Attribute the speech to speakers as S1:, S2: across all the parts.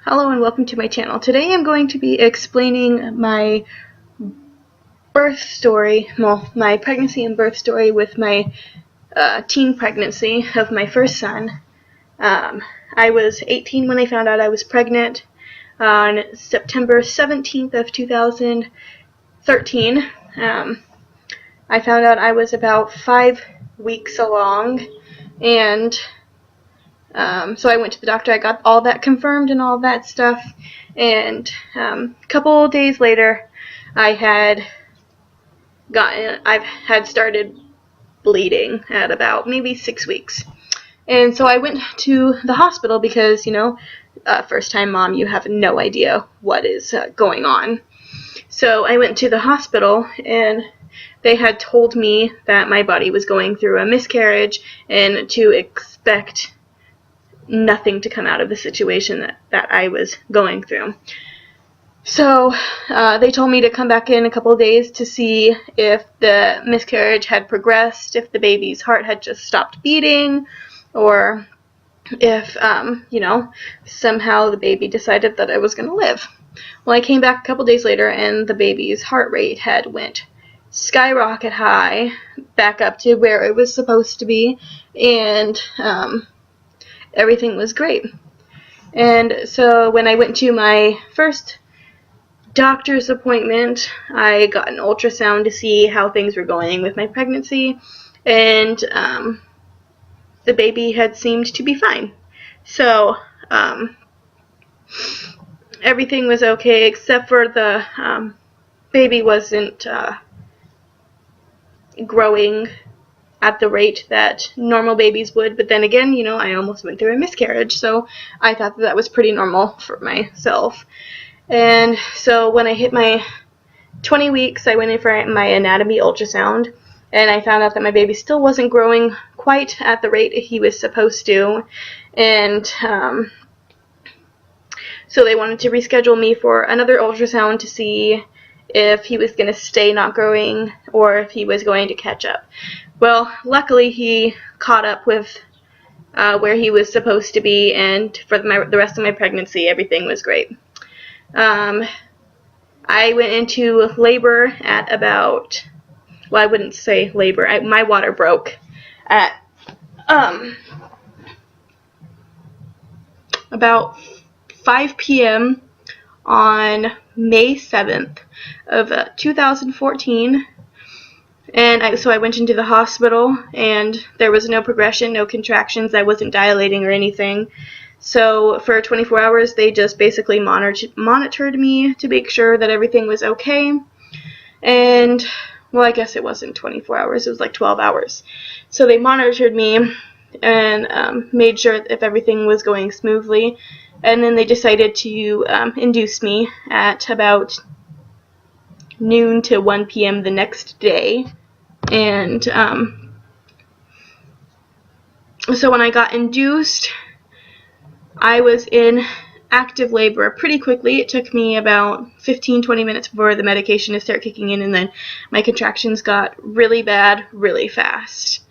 S1: Hello and welcome to my channel. Today I'm going to be explaining my birth story, well, my pregnancy and birth story with my teen pregnancy of my first son. I was 18 when I found out I was pregnant on September 17th of 2013. I found out I was about 5 weeks along, and so I went to the doctor. I got all that confirmed and all that stuff, and a couple days later I had started bleeding at about maybe 6 weeks. And so I went to the hospital because, first time mom, you have no idea what is going on. So I went to the hospital, and they had told me that my body was going through a miscarriage and to expect nothing to come out of the situation that I was going through. So they told me to come back in a couple of days to see if the miscarriage had progressed, if the baby's heart had just stopped beating, or if, somehow the baby decided that I was going to live. Well, I came back a couple days later, and the baby's heart rate had went skyrocket high, back up to where it was supposed to be, and everything was great. And so when I went to my first doctor's appointment, I got an ultrasound to see how things were going with my pregnancy, and the baby had seemed to be fine. So everything was okay, except for the baby wasn't growing at the rate that normal babies would. But then again, I almost went through a miscarriage, so I thought that was pretty normal for myself. And so when I hit my 20 weeks, I went in for my anatomy ultrasound, and I found out that my baby still wasn't growing quite at the rate he was supposed to. And so they wanted to reschedule me for another ultrasound to see if he was going to stay not growing or if he was going to catch up. Well, luckily he caught up with where he was supposed to be, and for the rest of my pregnancy, everything was great. I went into labor at about, well, I wouldn't say labor. My water broke at about 5 p.m. on May 7th of 2014. And so I went into the hospital, and there was no progression, no contractions. I wasn't dilating or anything. So for 24 hours, they just basically monitored me to make sure that everything was okay. And, well, I guess it wasn't 24 hours. It was like 12 hours. So they monitored me and made sure if everything was going smoothly. And then they decided to induce me at about noon to 1 p.m. the next day. And so when I got induced, I was in active labor pretty quickly. It took me about 15-20 minutes for the medication to start kicking in, and then my contractions got really bad really fast.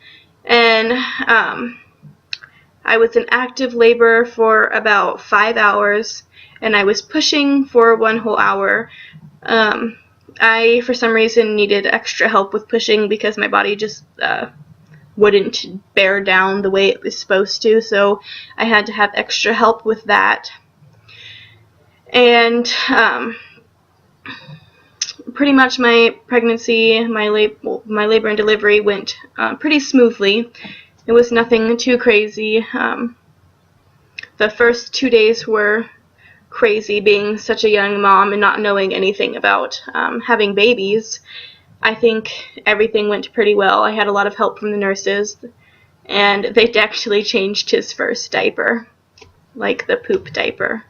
S1: And I was in active labor for about 5 hours, and I was pushing for 1 whole hour. I, for some reason, needed extra help with pushing because my body just wouldn't bear down the way it was supposed to, so I had to have extra help with that. And pretty much my pregnancy, my labor and delivery went pretty smoothly. It was nothing too crazy. The first 2 days were crazy, being such a young mom and not knowing anything about having babies. I think everything went pretty well. I had a lot of help from the nurses, and they actually changed his first diaper, like the poop diaper,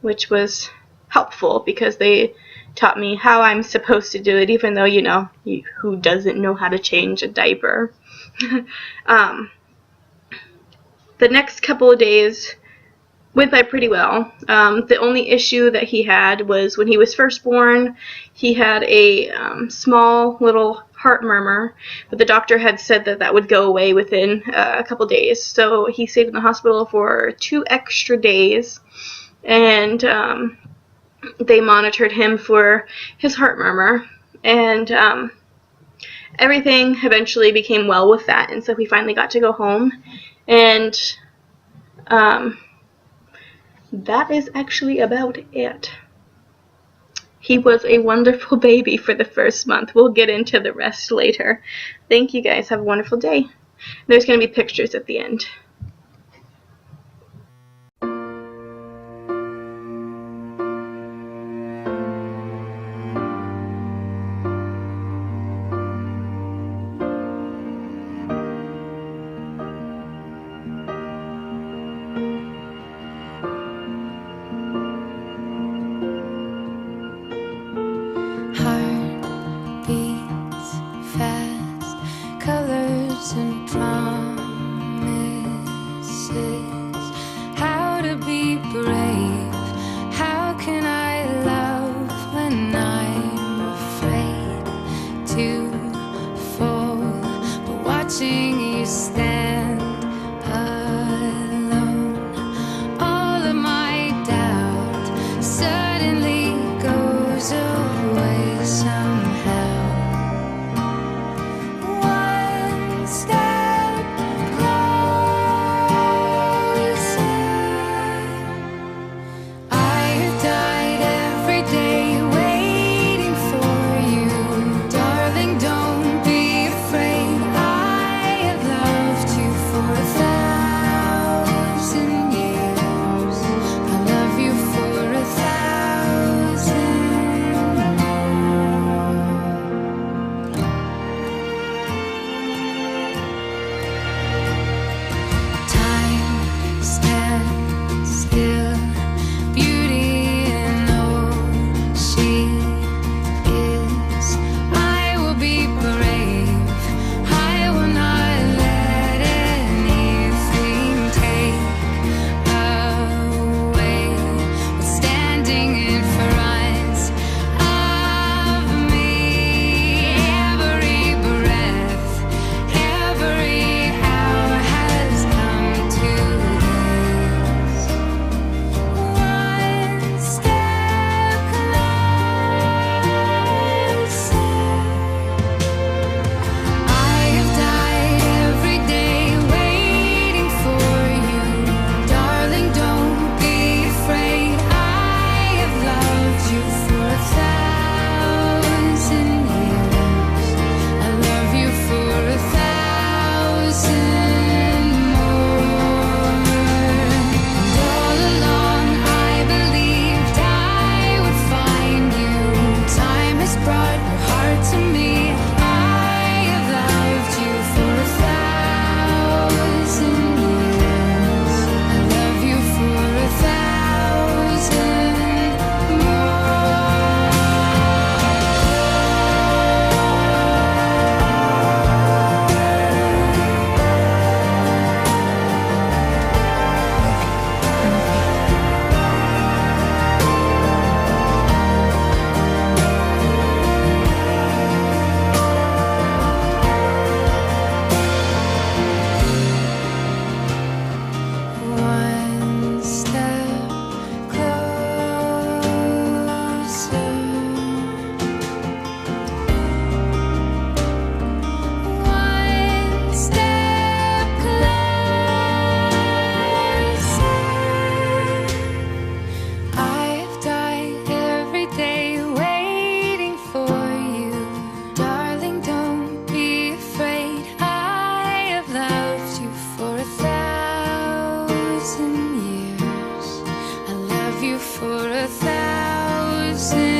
S1: which was helpful because they taught me how I'm supposed to do it, even though, who doesn't know how to change a diaper. The next couple of days went by pretty well. The only issue that he had was when he was first born, he had a small little heart murmur, but the doctor had said that that would go away within a couple days. So he stayed in the hospital for 2 extra days, and they monitored him for his heart murmur, and everything eventually became well with that, and so he finally got to go home, and that is actually about it. He was a wonderful baby for the first month. We'll get into the rest later. Thank you guys. Have a wonderful day. There's going to be pictures at the end.
S2: And promises, how to be brave, how can I love when I'm afraid to fall, but watching you stand alone, all of my doubt suddenly goes away somehow. For 1,000